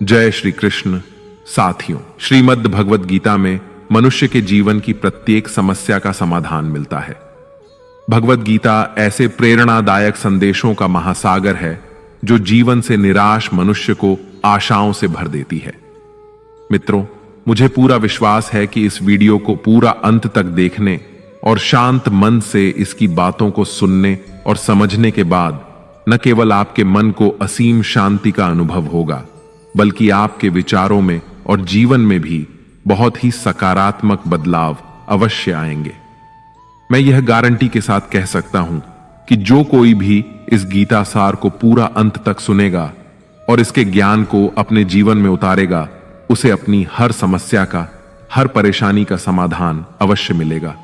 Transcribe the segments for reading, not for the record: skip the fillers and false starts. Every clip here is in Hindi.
जय श्री कृष्ण। साथियों, श्रीमद् भगवद गीता में मनुष्य के जीवन की प्रत्येक समस्या का समाधान मिलता है। भगवद गीता ऐसे प्रेरणादायक संदेशों का महासागर है जो जीवन से निराश मनुष्य को आशाओं से भर देती है। मित्रों, मुझे पूरा विश्वास है कि इस वीडियो को पूरा अंत तक देखने और शांत मन से इसकी बातों को सुनने और समझने के बाद न केवल आपके मन को असीम शांति का अनुभव होगा, बल्कि आपके विचारों में और जीवन में भी बहुत ही सकारात्मक बदलाव अवश्य आएंगे। मैं यह गारंटी के साथ कह सकता हूं कि जो कोई भी इस गीता सार को पूरा अंत तक सुनेगा और इसके ज्ञान को अपने जीवन में उतारेगा, उसे अपनी हर समस्या का, हर परेशानी का समाधान अवश्य मिलेगा।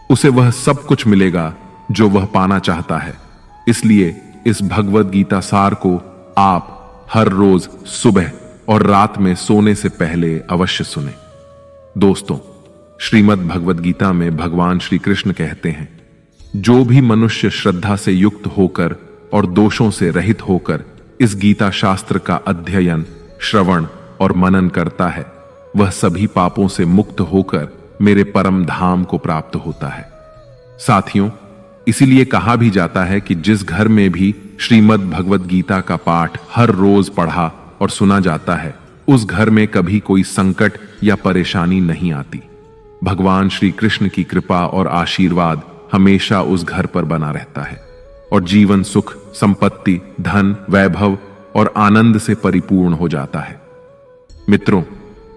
उसे वह सब कुछ मिलेगा जो वह पाना चाहता है। इसलिए इस भगवद गीता सार को आप हर रोज सुबह और रात में सोने से पहले अवश्य सुने। दोस्तों, श्रीमद् भगवद गीता में भगवान श्री कृष्ण कहते हैं, जो भी मनुष्य श्रद्धा से युक्त होकर और दोषों से रहित होकर इस गीता शास्त्र का अध्ययन, श्रवण और मनन करता है, वह सभी पापों से मुक्त होकर मेरे परम धाम को प्राप्त होता है। साथियों, इसीलिए कहा भी जाता है कि जिस घर में भी श्रीमद् भगवद गीता का पाठ हर रोज पढ़ा और सुना जाता है, उस घर में कभी कोई संकट या परेशानी नहीं आती। भगवान श्री कृष्ण की कृपा और आशीर्वाद हमेशा उस घर पर बना रहता है और जीवन सुख, संपत्ति, धन, वैभव और आनंद से परिपूर्ण हो जाता है। मित्रों,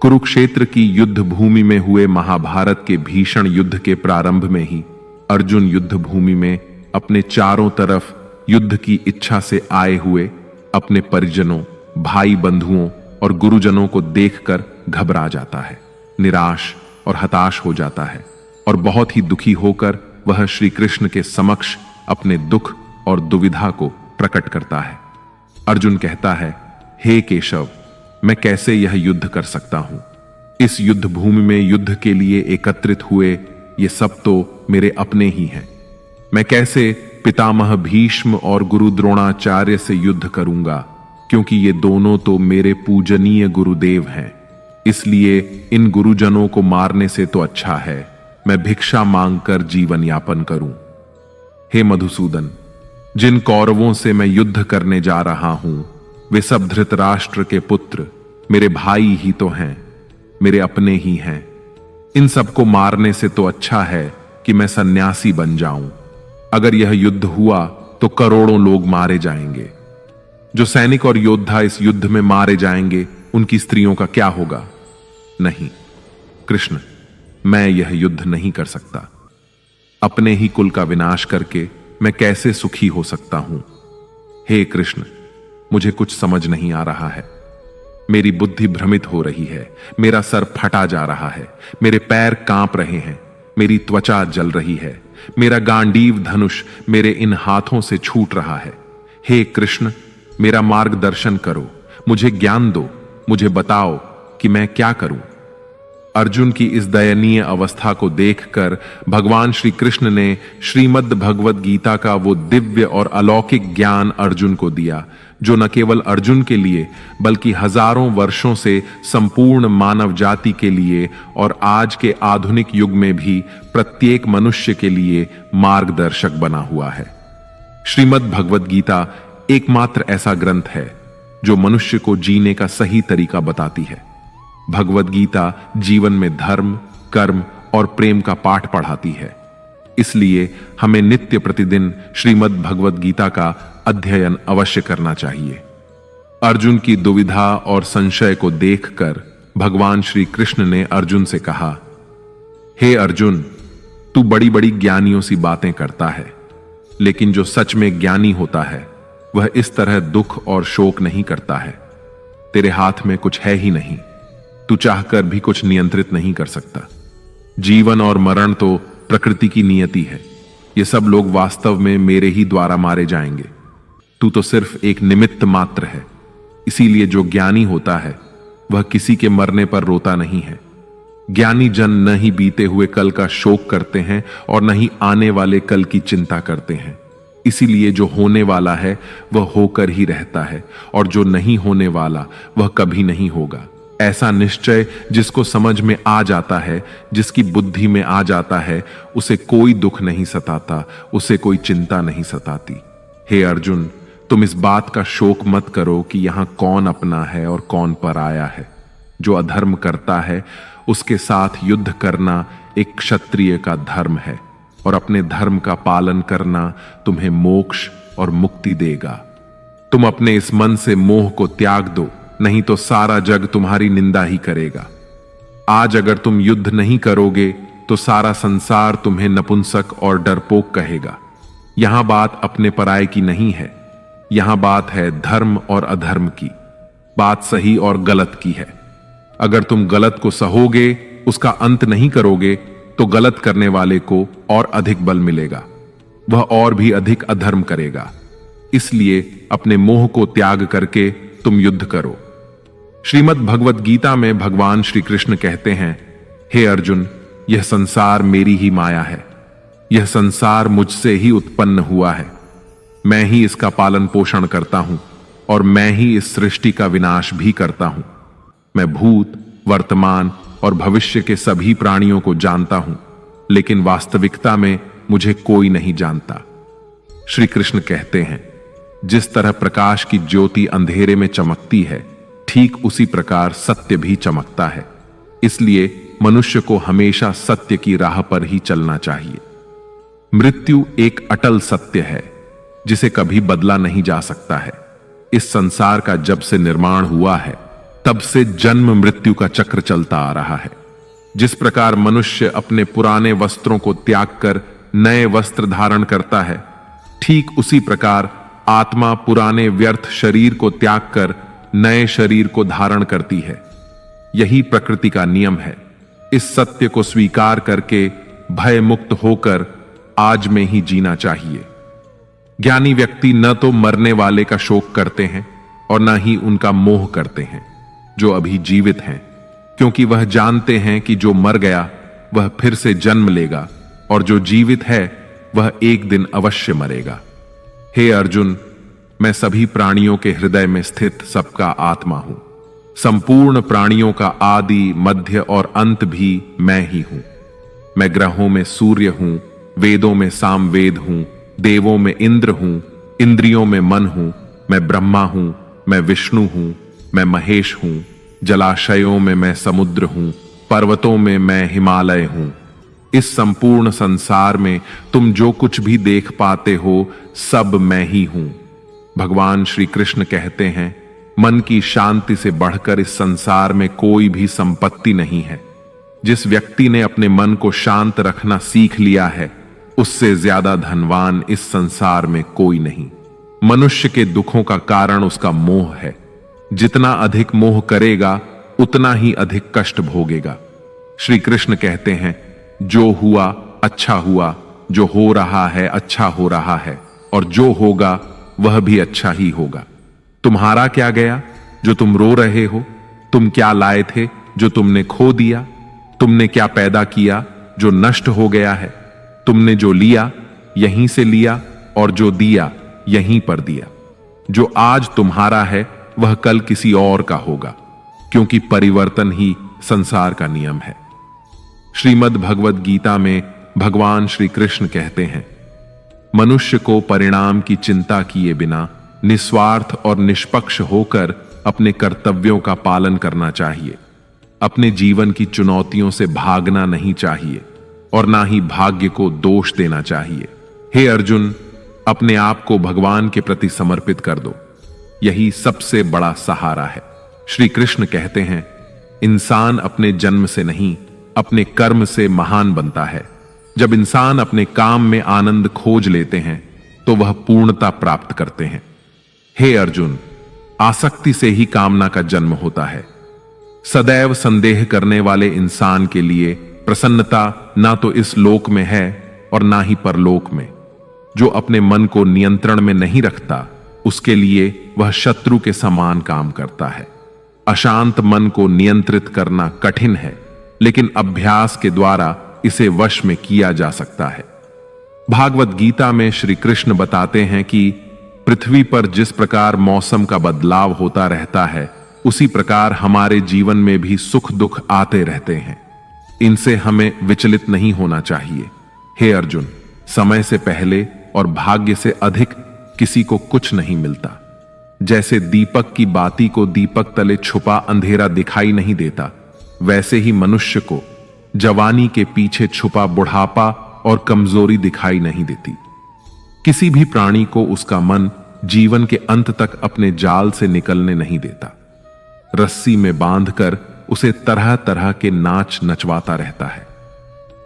कुरुक्षेत्र की युद्ध भूमि में हुए महाभारत के भीषण युद्ध के प्रारंभ में ही अर्जुन युद्ध भूमि में अपने चारों तरफ युद्ध की इच्छा से आए हुए अपने परिजनों, भाई बंधुओं और गुरुजनों को देखकर घबरा जाता है, निराश और हताश हो जाता है और बहुत ही दुखी होकर वह श्री कृष्ण के समक्ष अपने दुख और दुविधा को प्रकट करता है। अर्जुन कहता है, हे केशव, मैं कैसे यह युद्ध कर सकता हूं? इस युद्ध भूमि में युद्ध के लिए एकत्रित हुए ये सब तो मेरे अपने ही हैं। मैं कैसे पितामह भीष्म और गुरु द्रोणाचार्य से युद्ध करूंगा, क्योंकि ये दोनों तो मेरे पूजनीय गुरुदेव हैं। इसलिए इन गुरुजनों को मारने से तो अच्छा है मैं भिक्षा मांगकर जीवन यापन करूं। हे मधुसूदन, जिन कौरवों से मैं युद्ध करने जा रहा हूं, वे सब धृतराष्ट्र के पुत्र मेरे भाई ही तो हैं, मेरे अपने ही हैं। इन सबको मारने से तो अच्छा है कि मैं सन्यासी बन जाऊं। अगर यह युद्ध हुआ तो करोड़ों लोग मारे जाएंगे। जो सैनिक और योद्धा इस युद्ध में मारे जाएंगे, उनकी स्त्रियों का क्या होगा? नहीं कृष्ण, मैं यह युद्ध नहीं कर सकता। अपने ही कुल का विनाश करके मैं कैसे सुखी हो सकता हूं? हे कृष्ण, मुझे कुछ समझ नहीं आ रहा है। मेरी बुद्धि भ्रमित हो रही है, मेरा सर फटा जा रहा है, मेरे पैर कांप रहे हैं, मेरी त्वचा जल रही है, मेरा गांडीव धनुष मेरे इन हाथों से छूट रहा है। हे कृष्ण, मेरा मार्गदर्शन करो, मुझे ज्ञान दो, मुझे बताओ कि मैं क्या करूं। अर्जुन की इस दयनीय अवस्था को देखकर भगवान श्री कृष्ण ने श्रीमद् भगवद गीता का वो दिव्य और अलौकिक ज्ञान अर्जुन को दिया, जो न केवल अर्जुन के लिए बल्कि हजारों वर्षों से संपूर्ण मानव जाति के लिए और आज के आधुनिक युग में भी प्रत्येक मनुष्य के लिए मार्गदर्शक बना हुआ है। श्रीमद् भगवद गीता एकमात्र ऐसा ग्रंथ है जो मनुष्य को जीने का सही तरीका बताती है। भगवद गीता जीवन में धर्म, कर्म और प्रेम का पाठ पढ़ाती है। इसलिए हमें नित्य प्रतिदिन श्रीमद् भगवद गीता का अध्ययन अवश्य करना चाहिए। अर्जुन की दुविधा और संशय को देखकर भगवान श्री कृष्ण ने अर्जुन से कहा, हे अर्जुन, तू बड़ी बड़ी ज्ञानियों सी बातें करता है, लेकिन जो सच में ज्ञानी होता है वह इस तरह दुख और शोक नहीं करता है। तेरे हाथ में कुछ है ही नहीं, तू चाहकर भी कुछ नियंत्रित नहीं कर सकता। जीवन और मरण तो प्रकृति की नियति है। ये सब लोग वास्तव में मेरे ही द्वारा मारे जाएंगे। तू तो सिर्फ एक निमित्त मात्र है। इसीलिए जो ज्ञानी होता है वह किसी के मरने पर रोता नहीं है। ज्ञानी जन न ही बीते हुए कल का शोक करते हैं और न ही आने वाले कल की चिंता करते हैं। इसीलिए जो होने वाला है वह होकर ही रहता है, और जो नहीं होने वाला वह कभी नहीं होगा। ऐसा निश्चय जिसको समझ में आ जाता है, जिसकी बुद्धि में आ जाता है, उसे कोई दुख नहीं सताता, उसे कोई चिंता नहीं सताती। हे अर्जुन, तुम इस बात का शोक मत करो कि यहां कौन अपना है और कौन पराया है। जो अधर्म करता है उसके साथ युद्ध करना एक क्षत्रिय का धर्म है, और अपने धर्म का पालन करना तुम्हें मोक्ष और मुक्ति देगा। तुम अपने इस मन से मोह को त्याग दो, नहीं तो सारा जग तुम्हारी निंदा ही करेगा। आज अगर तुम युद्ध नहीं करोगे तो सारा संसार तुम्हें नपुंसक और डरपोक कहेगा। यहां बात अपने पराये की नहीं है, यहां बात है धर्म और अधर्म की, बात सही और गलत की है। अगर तुम गलत को सहोगे, उसका अंत नहीं करोगे, तो गलत करने वाले को और अधिक बल मिलेगा, वह और भी अधिक अधर्म करेगा। इसलिए अपने मोह को त्याग करके तुम युद्ध करो। श्रीमद् भगवद गीता में भगवान श्री कृष्ण कहते हैं, हे अर्जुन, यह संसार मेरी ही माया है, यह संसार मुझसे ही उत्पन्न हुआ है। मैं ही इसका पालन पोषण करता हूं और मैं ही इस सृष्टि का विनाश भी करता हूं। मैं भूत, वर्तमान और भविष्य के सभी प्राणियों को जानता हूं, लेकिन वास्तविकता में मुझे कोई नहीं जानता। श्री कृष्ण कहते हैं, जिस तरह प्रकाश की ज्योति अंधेरे में चमकती है, ठीक उसी प्रकार सत्य भी चमकता है। इसलिए मनुष्य को हमेशा सत्य की राह पर ही चलना चाहिए। मृत्यु एक अटल सत्य है जिसे कभी बदला नहीं जा सकता है। इस संसार का जब से निर्माण हुआ है, तब से जन्म मृत्यु का चक्र चलता आ रहा है। जिस प्रकार मनुष्य अपने पुराने वस्त्रों को त्याग कर नए वस्त्र धारण करता है, ठीक उसी प्रकार आत्मा पुराने व्यर्थ शरीर को त्याग कर नए शरीर को धारण करती है। यही प्रकृति का नियम है। इस सत्य को स्वीकार करके भय मुक्त होकर आज में ही जीना चाहिए। ज्ञानी व्यक्ति न तो मरने वाले का शोक करते हैं और न ही उनका मोह करते हैं जो अभी जीवित हैं, क्योंकि वह जानते हैं कि जो मर गया वह फिर से जन्म लेगा, और जो जीवित है वह एक दिन अवश्य मरेगा। हे अर्जुन, मैं सभी प्राणियों के हृदय में स्थित सबका आत्मा हूं। संपूर्ण प्राणियों का आदि, मध्य और अंत भी मैं ही हूं। मैं ग्रहों में सूर्य हूं, वेदों में सामवेद हूं, देवों में इंद्र हूं, इंद्रियों में मन हूं। मैं ब्रह्मा हूं, मैं विष्णु हूं, मैं महेश हूं। जलाशयों में मैं समुद्र हूं, पर्वतों में मैं हिमालय हूं। इस संपूर्ण संसार में तुम जो कुछ भी देख पाते हो, सब मैं ही हूं। भगवान श्री कृष्ण कहते हैं, मन की शांति से बढ़कर इस संसार में कोई भी संपत्ति नहीं है। जिस व्यक्ति ने अपने मन को शांत रखना सीख लिया है, उससे ज्यादा धनवान इस संसार में कोई नहीं। मनुष्य के दुखों का कारण उसका मोह है। जितना अधिक मोह करेगा, उतना ही अधिक कष्ट भोगेगा। श्री कृष्ण कहते हैं, जो हुआ अच्छा हुआ, जो हो रहा है अच्छा हो रहा है, और जो होगा वह भी अच्छा ही होगा। तुम्हारा क्या गया जो तुम रो रहे हो? तुम क्या लाए थे जो तुमने खो दिया? तुमने क्या पैदा किया जो नष्ट हो गया है? तुमने जो लिया यहीं से लिया, और जो दिया यहीं पर दिया। जो आज तुम्हारा है वह कल किसी और का होगा, क्योंकि परिवर्तन ही संसार का नियम है। श्रीमद् भगवद गीता में भगवान श्री कृष्ण कहते हैं, मनुष्य को परिणाम की चिंता किए बिना निस्वार्थ और निष्पक्ष होकर अपने कर्तव्यों का पालन करना चाहिए। अपने जीवन की चुनौतियों से भागना नहीं चाहिए और ना ही भाग्य को दोष देना चाहिए। हे अर्जुन, अपने आप को भगवान के प्रति समर्पित कर दो, यही सबसे बड़ा सहारा है। श्री कृष्ण कहते हैं, इंसान अपने जन्म से नहीं, अपने कर्म से महान बनता है। जब इंसान अपने काम में आनंद खोज लेते हैं तो वह पूर्णता प्राप्त करते हैं। हे अर्जुन, आसक्ति से ही कामना का जन्म होता है। सदैव संदेह करने वाले इंसान के लिए प्रसन्नता ना तो इस लोक में है और ना ही परलोक में। जो अपने मन को नियंत्रण में नहीं रखता, उसके लिए वह शत्रु के समान काम करता है। अशांत मन को नियंत्रित करना कठिन है, लेकिन अभ्यास के द्वारा इसे वश में किया जा सकता है। भागवत गीता में श्री कृष्ण बताते हैं कि पृथ्वी पर जिस प्रकार मौसम का बदलाव होता रहता है, उसी प्रकार हमारे जीवन में भी सुख दुख आते रहते हैं। इनसे हमें विचलित नहीं होना चाहिए। हे अर्जुन, समय से पहले और भाग्य से अधिक किसी को कुछ नहीं मिलता। जैसे दीपक की बाती को दीपक तले छुपा अंधेरा दिखाई नहीं देता, वैसे ही मनुष्य को जवानी के पीछे छुपा बुढ़ापा और कमजोरी दिखाई नहीं देती। किसी भी प्राणी को उसका मन जीवन के अंत तक अपने जाल से निकलने नहीं देता। रस्सी में बांधकर उसे तरह तरह के नाच नचवाता रहता है।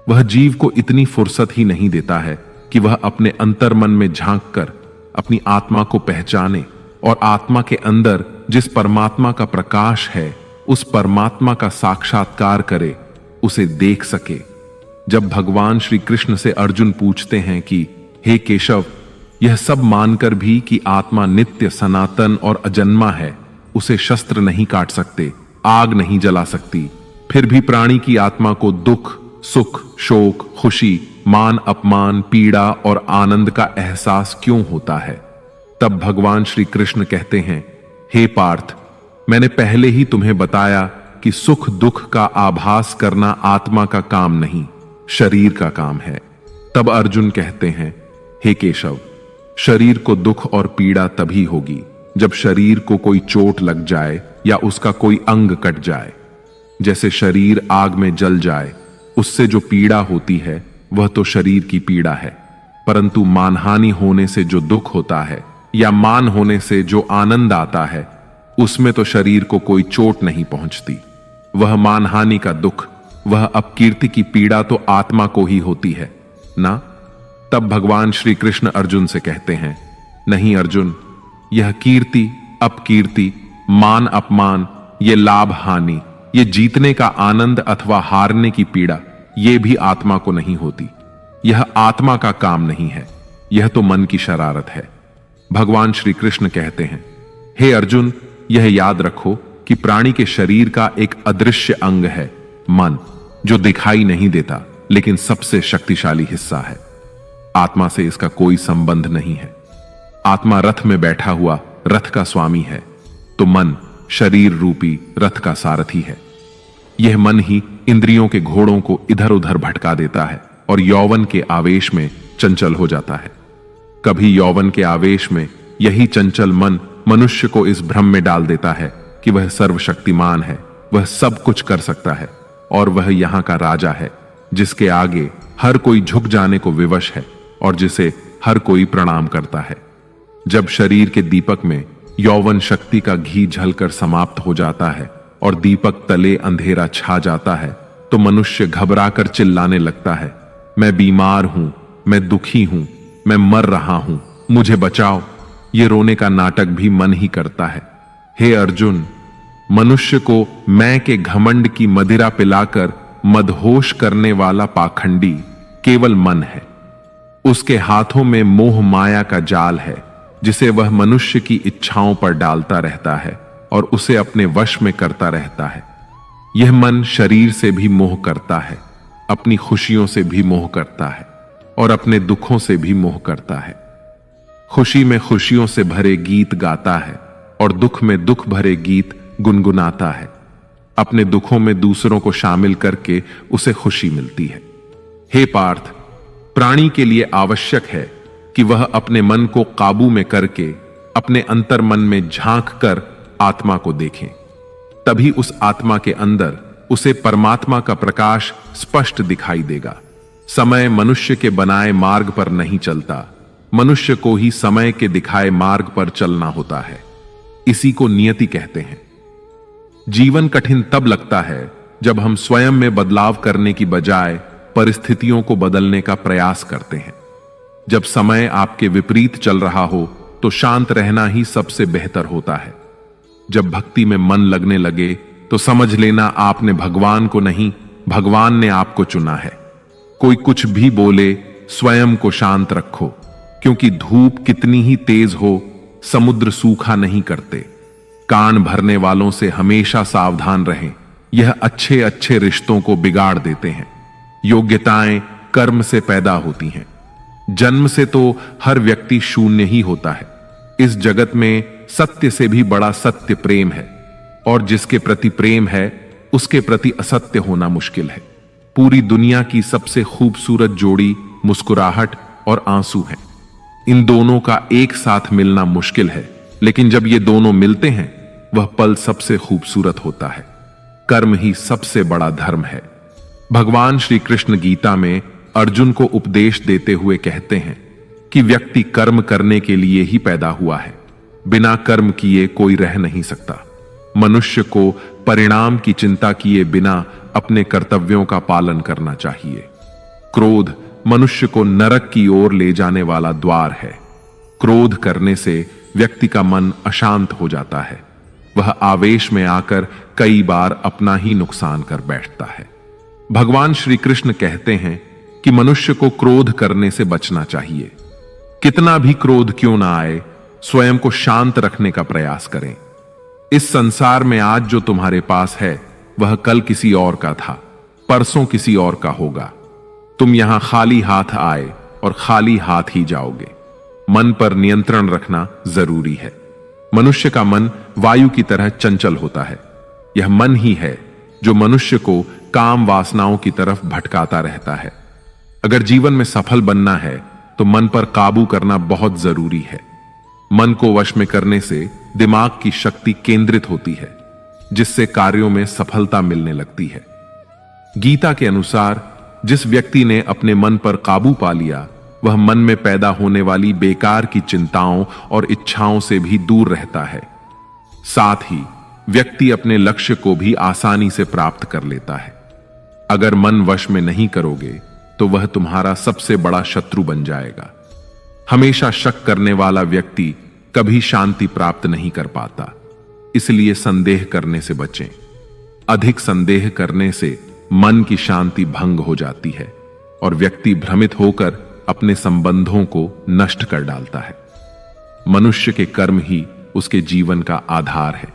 वह जीव को इतनी फुर्सत ही नहीं देता है कि वह अपने अंतर्मन में झांक कर अपनी आत्मा को पहचाने और आत्मा के अंदर जिस परमात्मा का प्रकाश है, उस परमात्मा का साक्षात्कार करे, उसे देख सके। जब भगवान श्री कृष्ण से अर्जुन पूछते हैं कि हे केशव, यह सब मानकर भी कि आत्मा नित्य सनातन और अजन्मा है, उसे शस्त्र नहीं काट सकते, आग नहीं जला सकती, फिर भी प्राणी की आत्मा को दुख, सुख, शोक, खुशी, मान अपमान, पीड़ा और आनंद का एहसास क्यों होता है? तब भगवान श्री कृष्ण कहते हैं, हे पार्थ, मैंने पहले ही तुम्हें बताया कि सुख दुख का आभास करना आत्मा का काम नहीं, शरीर का काम है। तब अर्जुन कहते हैं, हे केशव, शरीर को दुख और पीड़ा तभी होगी जब शरीर को कोई चोट लग जाए या उसका कोई अंग कट जाए। जैसे शरीर आग में जल जाए, उससे जो पीड़ा होती है वह तो शरीर की पीड़ा है, परंतु मानहानि होने से जो दुख होता है या मान होने से जो आनंद आता है, उसमें तो शरीर को कोई चोट नहीं पहुंचती। वह मानहानि का दुख, वह अपकीर्ति की पीड़ा तो आत्मा को ही होती है ना। तब भगवान श्री कृष्ण अर्जुन से कहते हैं, नहीं अर्जुन, यह कीर्ति अपकीर्ति, मान अपमान, ये लाभ हानि, ये जीतने का आनंद अथवा हारने की पीड़ा, ये भी आत्मा को नहीं होती। यह आत्मा का काम नहीं है, यह तो मन की शरारत है। भगवान श्री कृष्ण कहते हैं, हे अर्जुन, यह याद रखो कि प्राणी के शरीर का एक अदृश्य अंग है, मन, जो दिखाई नहीं देता लेकिन सबसे शक्तिशाली हिस्सा है। आत्मा से इसका कोई संबंध नहीं है। आत्मा रथ में बैठा हुआ रथ का स्वामी है, तो मन शरीर रूपी रथ का सारथी है। यह मन ही इंद्रियों के घोड़ों को इधर उधर भटका देता है और यौवन के आवेश में चंचल हो जाता है। कभी यौवन के आवेश में यही चंचल मन मनुष्य को इस भ्रम में डाल देता है कि वह सर्वशक्तिमान है, वह सब कुछ कर सकता है और वह यहां का राजा है, जिसके आगे हर कोई झुक जाने को विवश है और जिसे हर कोई प्रणाम करता है। जब शरीर के दीपक में यौवन शक्ति का घी झलकर समाप्त हो जाता है और दीपक तले अंधेरा छा जाता है, तो मनुष्य घबराकर चिल्लाने लगता है, मैं बीमार हूं, मैं दुखी हूं, मैं मर रहा हूं, मुझे बचाओ। ये रोने का नाटक भी मन ही करता है। हे अर्जुन, मनुष्य को मैं के घमंड की मदिरा पिलाकर मदहोश करने वाला पाखंडी केवल मन है। उसके हाथों में मोह माया का जाल है, जिसे वह मनुष्य की इच्छाओं पर डालता रहता है और उसे अपने वश में करता रहता है। यह मन शरीर से भी मोह करता है, अपनी खुशियों से भी मोह करता है और अपने दुखों से भी मोह करता है। खुशी में खुशियों से भरे गीत गाता है और दुख में दुख भरे गीत गुनगुनाता है। अपने दुखों में दूसरों को शामिल करके उसे खुशी मिलती है। हे पार्थ, प्राणी के लिए आवश्यक है कि वह अपने मन को काबू में करके अपने अंतर मन में झांक कर आत्मा को देखें। तभी उस आत्मा के अंदर उसे परमात्मा का प्रकाश स्पष्ट दिखाई देगा। समय मनुष्य के बनाए मार्ग पर नहीं चलता, मनुष्य को ही समय के दिखाए मार्ग पर चलना होता है। इसी को नियति कहते हैं। जीवन कठिन तब लगता है जब हम स्वयं में बदलाव करने की बजाय परिस्थितियों को बदलने का प्रयास करते हैं। जब समय आपके विपरीत चल रहा हो तो शांत रहना ही सबसे बेहतर होता है। जब भक्ति में मन लगने लगे तो समझ लेना आपने भगवान को नहीं, भगवान ने आपको चुना है। कोई कुछ भी बोले, स्वयं को शांत रखो, क्योंकि धूप कितनी ही तेज हो, समुद्र सूखा नहीं करते। कान भरने वालों से हमेशा सावधान रहें, यह अच्छे अच्छे रिश्तों को बिगाड़ देते हैं। योग्यताएं कर्म से पैदा होती हैं। जन्म से तो हर व्यक्ति शून्य ही होता है। इस जगत में सत्य से भी बड़ा सत्य प्रेम है, और जिसके प्रति प्रेम है उसके प्रति असत्य होना मुश्किल है। पूरी दुनिया की सबसे खूबसूरत जोड़ी मुस्कुराहट और आंसू है। इन दोनों का एक साथ मिलना मुश्किल है, लेकिन जब ये दोनों मिलते हैं वह पल सबसे खूबसूरत होता है। कर्म ही सबसे बड़ा धर्म है। भगवान श्री कृष्ण गीता में अर्जुन को उपदेश देते हुए कहते हैं कि व्यक्ति कर्म करने के लिए ही पैदा हुआ है। बिना कर्म किए कोई रह नहीं सकता। मनुष्य को परिणाम की चिंता किए बिना अपने कर्तव्यों का पालन करना चाहिए। क्रोध मनुष्य को नरक की ओर ले जाने वाला द्वार है। क्रोध करने से व्यक्ति का मन अशांत हो जाता है। वह आवेश में आकर कई बार अपना ही नुकसान कर बैठता है। भगवान श्री कृष्ण कहते हैं कि मनुष्य को क्रोध करने से बचना चाहिए। कितना भी क्रोध क्यों ना आए, स्वयं को शांत रखने का प्रयास करें। इस संसार में आज जो तुम्हारे पास है वह कल किसी और का था, परसों किसी और का होगा। तुम यहां खाली हाथ आए और खाली हाथ ही जाओगे। मन पर नियंत्रण रखना जरूरी है। मनुष्य का मन वायु की तरह चंचल होता है। यह मन ही है जो मनुष्य को काम वासनाओं की तरफ भटकाता रहता है। अगर जीवन में सफल बनना है तो मन पर काबू करना बहुत जरूरी है। मन को वश में करने से दिमाग की शक्ति केंद्रित होती है, जिससे कार्यों में सफलता मिलने लगती है। गीता के अनुसार जिस व्यक्ति ने अपने मन पर काबू पा लिया वह मन में पैदा होने वाली बेकार की चिंताओं और इच्छाओं से भी दूर रहता है। साथ ही व्यक्ति अपने लक्ष्य को भी आसानी से प्राप्त कर लेता है। अगर मन वश में नहीं करोगे तो वह तुम्हारा सबसे बड़ा शत्रु बन जाएगा। हमेशा शक करने वाला व्यक्ति कभी शांति प्राप्त नहीं कर पाता। इसलिए संदेह करने से बचें। अधिक संदेह करने से मन की शांति भंग हो जाती है और व्यक्ति भ्रमित होकर अपने संबंधों को नष्ट कर डालता है। मनुष्य के कर्म ही उसके जीवन का आधार है।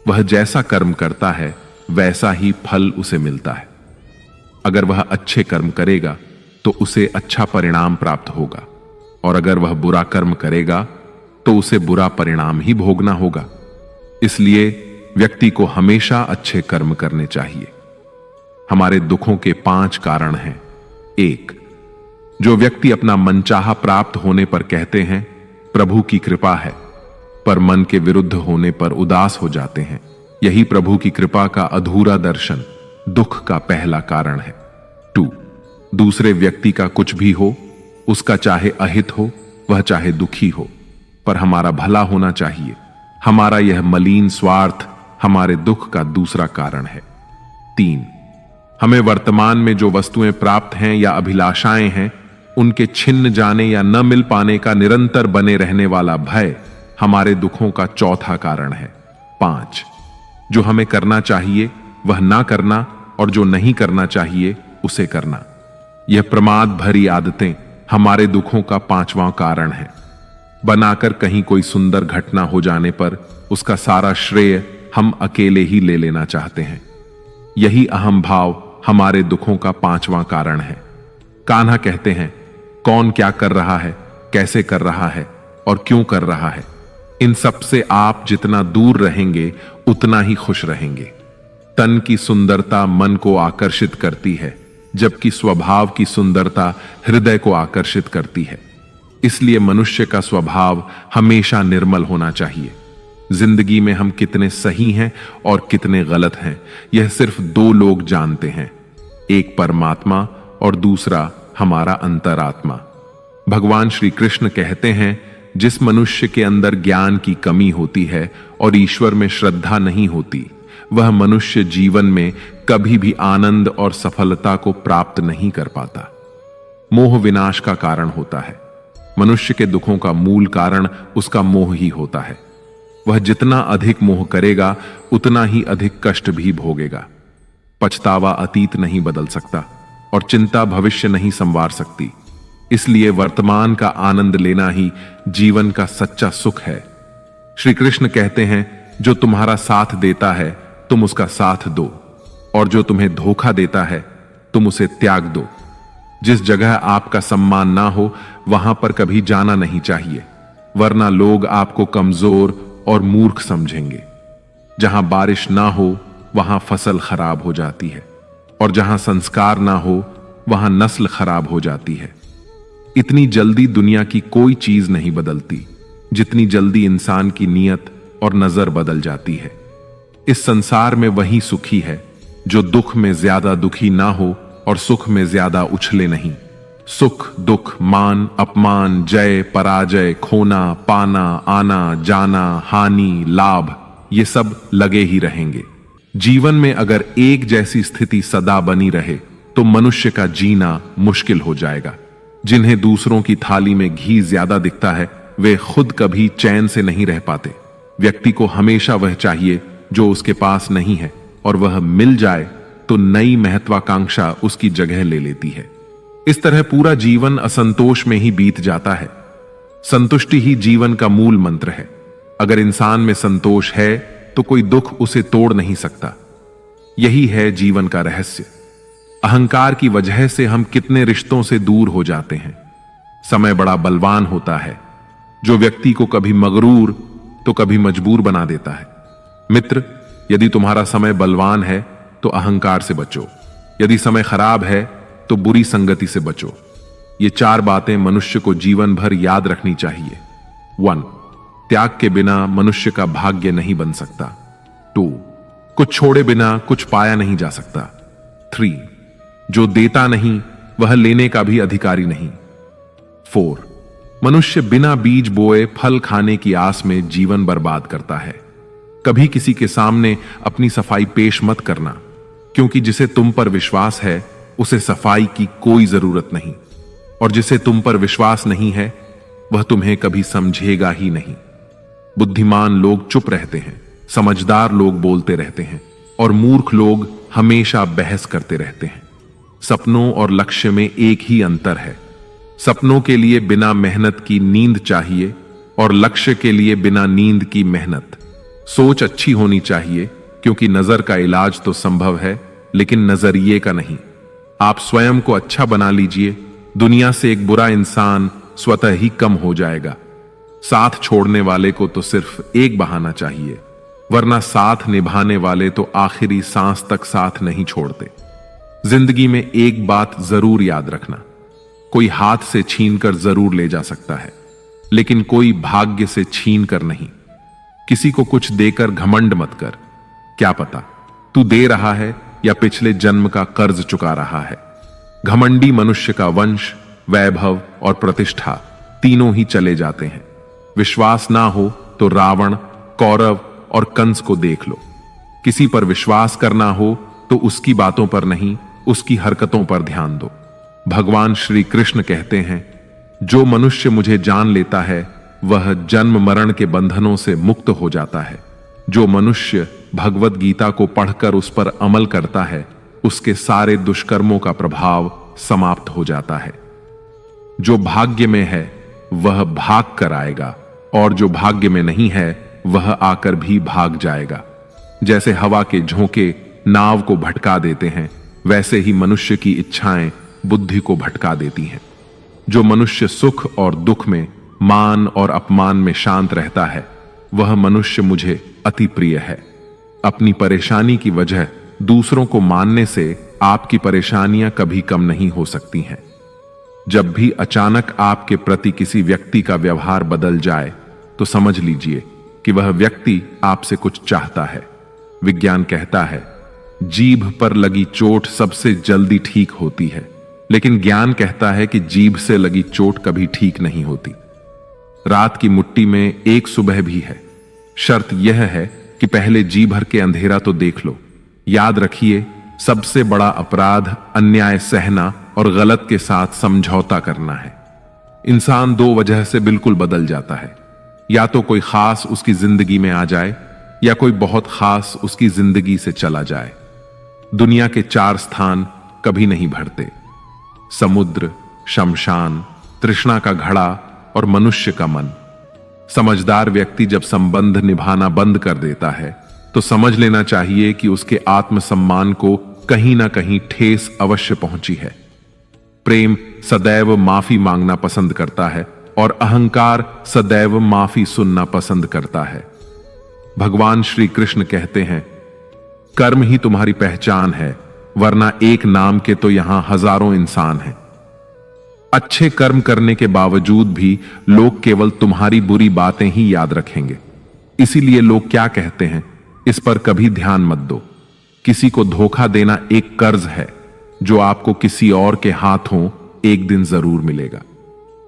वह जैसा कर्म करता है वैसा ही फल उसे मिलता है। अगर वह अच्छे कर्म करेगा तो उसे अच्छा परिणाम प्राप्त होगा, और अगर वह बुरा कर्म करेगा तो उसे बुरा परिणाम ही भोगना होगा। इसलिए व्यक्ति को हमेशा अच्छे कर्म करने चाहिए। हमारे दुखों के 5 कारण हैं। 1. जो व्यक्ति अपना मनचाहा प्राप्त होने पर कहते हैं प्रभु की कृपा है, पर मन के विरुद्ध होने पर उदास हो जाते हैं, यही प्रभु की कृपा का अधूरा दर्शन दुख का पहला कारण है। 2. दूसरे व्यक्ति का कुछ भी हो, उसका चाहे अहित हो वह चाहे दुखी हो, पर हमारा भला होना चाहिए। हमारा यह मलिन स्वार्थ हमारे दुख का दूसरा कारण है। 3. हमें वर्तमान में जो वस्तुएं प्राप्त हैं या अभिलाषाएं हैं उनके छिन्न जाने या न मिल पाने का निरंतर बने रहने वाला भय हमारे दुखों का चौथा कारण है। 5. जो हमें करना चाहिए वह ना करना और जो नहीं करना चाहिए उसे करना। यह प्रमाद भरी आदतें हमारे दुखों का 5वां कारण है। बनाकर कहीं कोई सुंदर घटना हो जाने पर उसका सारा श्रेय हम अकेले ही ले लेना चाहते हैं। यही अहम भाव हमारे दुखों का 5वां कारण है। कान्हा कहते हैं कौन क्या कर रहा है, कैसे कर रहा है और क्यों कर रहा है, इन सब से आप जितना दूर रहेंगे उतना ही खुश रहेंगे। तन की सुंदरता मन को आकर्षित करती है, जबकि स्वभाव की सुंदरता हृदय को आकर्षित करती है। इसलिए मनुष्य का स्वभाव हमेशा निर्मल होना चाहिए। जिंदगी में हम कितने सही हैं और कितने गलत हैं यह सिर्फ 2 लोग जानते हैं, एक परमात्मा और दूसरा हमारा अंतरात्मा। भगवान श्री कृष्ण कहते हैं जिस मनुष्य के अंदर ज्ञान की कमी होती है और ईश्वर में श्रद्धा नहीं होती वह मनुष्य जीवन में कभी भी आनंद और सफलता को प्राप्त नहीं कर पाता। मोह विनाश का कारण होता है। मनुष्य के दुखों का मूल कारण उसका मोह ही होता है। वह जितना अधिक मोह करेगा उतना ही अधिक कष्ट भी भोगेगा। पछतावा अतीत नहीं बदल सकता और चिंता भविष्य नहीं संवार सकती। इसलिए वर्तमान का आनंद लेना ही जीवन का सच्चा सुख है। श्री कृष्ण कहते हैं जो तुम्हारा साथ देता है तुम उसका साथ दो, और जो तुम्हें धोखा देता है तुम उसे त्याग दो। जिस जगह आपका सम्मान ना हो वहां पर कभी जाना नहीं चाहिए, वरना लोग आपको कमजोर और मूर्ख समझेंगे। जहां बारिश ना हो वहां फसल खराब हो जाती है, और जहां संस्कार ना हो वहां नस्ल खराब हो जाती है। इतनी जल्दी दुनिया की कोई चीज नहीं बदलती जितनी जल्दी इंसान की नीयत और नजर बदल जाती है। इस संसार में वही सुखी है जो दुख में ज्यादा दुखी ना हो और सुख में ज्यादा उछले नहीं। सुख दुख, मान अपमान, जय पराजय, खोना पाना, आना जाना, हानि लाभ, ये सब लगे ही रहेंगे। जीवन में अगर एक जैसी स्थिति सदा बनी रहे तो मनुष्य का जीना मुश्किल हो जाएगा। जिन्हें दूसरों की थाली में घी ज्यादा दिखता है वे खुद कभी चैन से नहीं रह पाते। व्यक्ति को हमेशा वह चाहिए जो उसके पास नहीं है, और वह मिल जाए तो नई महत्वाकांक्षा उसकी जगह ले लेती है। इस तरह पूरा जीवन असंतोष में ही बीत जाता है। संतुष्टि ही जीवन का मूल मंत्र है। अगर इंसान में संतोष है तो कोई दुख उसे तोड़ नहीं सकता। यही है जीवन का रहस्य। अहंकार की वजह से हम कितने रिश्तों से दूर हो जाते हैं। समय बड़ा बलवान होता है जो व्यक्ति को कभी मगरूर तो कभी मजबूर बना देता है। मित्र, यदि तुम्हारा समय बलवान है तो अहंकार से बचो, यदि समय खराब है तो बुरी संगति से बचो। ये 4 बातें मनुष्य को जीवन भर याद रखनी चाहिए। 1. त्याग के बिना मनुष्य का भाग्य नहीं बन सकता। 2. कुछ छोड़े बिना कुछ पाया नहीं जा सकता। 3. जो देता नहीं वह लेने का भी अधिकारी नहीं। 4. मनुष्य बिना बीज बोए फल खाने की आस में जीवन बर्बाद करता है। कभी किसी के सामने अपनी सफाई पेश मत करना, क्योंकि जिसे तुम पर विश्वास है उसे सफाई की कोई जरूरत नहीं, और जिसे तुम पर विश्वास नहीं है वह तुम्हें कभी समझेगा ही नहीं। बुद्धिमान लोग चुप रहते हैं, समझदार लोग बोलते रहते हैं, और मूर्ख लोग हमेशा बहस करते रहते हैं। सपनों और लक्ष्य में एक ही अंतर है। सपनों के लिए बिना मेहनत की नींद चाहिए, और लक्ष्य के लिए बिना नींद की मेहनत। सोच अच्छी होनी चाहिए, क्योंकि नजर का इलाज तो संभव है लेकिन नजरिए का नहीं। आप स्वयं को अच्छा बना लीजिए, दुनिया से एक बुरा इंसान स्वतः ही कम हो जाएगा। साथ छोड़ने वाले को तो सिर्फ एक बहाना चाहिए, वरना साथ निभाने वाले तो आखिरी सांस तक साथ नहीं छोड़ते। जिंदगी में एक बात जरूर याद रखना, कोई हाथ से छीनकर जरूर ले जा सकता है, लेकिन कोई भाग्य से छीन कर नहीं। किसी को कुछ देकर घमंड मत कर, क्या पता तू दे रहा है या पिछले जन्म का कर्ज चुका रहा है। घमंडी मनुष्य का वंश, वैभव और प्रतिष्ठा तीनों ही चले जाते हैं। विश्वास ना हो तो रावण, कौरव और कंस को देख लो। किसी पर विश्वास करना हो तो उसकी बातों पर नहीं, उसकी हरकतों पर ध्यान दो। भगवान श्री कृष्ण कहते हैं, जो मनुष्य मुझे जान लेता है वह जन्म मरण के बंधनों से मुक्त हो जाता है। जो मनुष्य भगवत गीता को पढ़कर उस पर अमल करता है उसके सारे दुष्कर्मों का प्रभाव समाप्त हो जाता है। जो भाग्य में है वह भाग कर आएगा, और जो भाग्य में नहीं है वह आकर भी भाग जाएगा। जैसे हवा के झोंके नाव को भटका देते हैं, वैसे ही मनुष्य की इच्छाएं बुद्धि को भटका देती हैं। जो मनुष्य सुख और दुख में, मान और अपमान में शांत रहता है वह मनुष्य मुझे अति प्रिय है। अपनी परेशानी की वजह दूसरों को मानने से आपकी परेशानियां कभी कम नहीं हो सकती हैं। जब भी अचानक आपके प्रति किसी व्यक्ति का व्यवहार बदल जाए तो समझ लीजिए कि वह व्यक्ति आपसे कुछ चाहता है। विज्ञान कहता है, जीभ पर लगी चोट सबसे जल्दी ठीक होती है, लेकिन ज्ञान कहता है कि जीभ से लगी चोट कभी ठीक नहीं होती। रात की मुट्ठी में एक सुबह भी है। शर्त यह है कि पहले जी भर के अंधेरा तो देख लो। याद रखिए, सबसे बड़ा अपराध अन्याय सहना और गलत के साथ समझौता करना है। इंसान 2 वजह से बिल्कुल बदल जाता है, या तो कोई खास उसकी जिंदगी में आ जाए या कोई बहुत खास उसकी जिंदगी से चला जाए। दुनिया के 4 स्थान कभी नहीं भरते, समुद्र, शमशान, तृष्णा का घड़ा और मनुष्य का मन। समझदार व्यक्ति जब संबंध निभाना बंद कर देता है तो समझ लेना चाहिए कि उसके आत्मसम्मान को कहीं ना कहीं ठेस अवश्य पहुंची है। प्रेम सदैव माफी मांगना पसंद करता है और अहंकार सदैव माफी सुनना पसंद करता है। भगवान श्री कृष्ण कहते हैं, कर्म ही तुम्हारी पहचान है, वरना एक नाम के तो यहां हजारों इंसान हैं। अच्छे कर्म करने के बावजूद भी लोग केवल तुम्हारी बुरी बातें ही याद रखेंगे। इसीलिए लोग क्या कहते हैं, इस पर कभी ध्यान मत दो। किसी को धोखा देना एक कर्ज है जो आपको किसी और के हाथों एक दिन जरूर मिलेगा।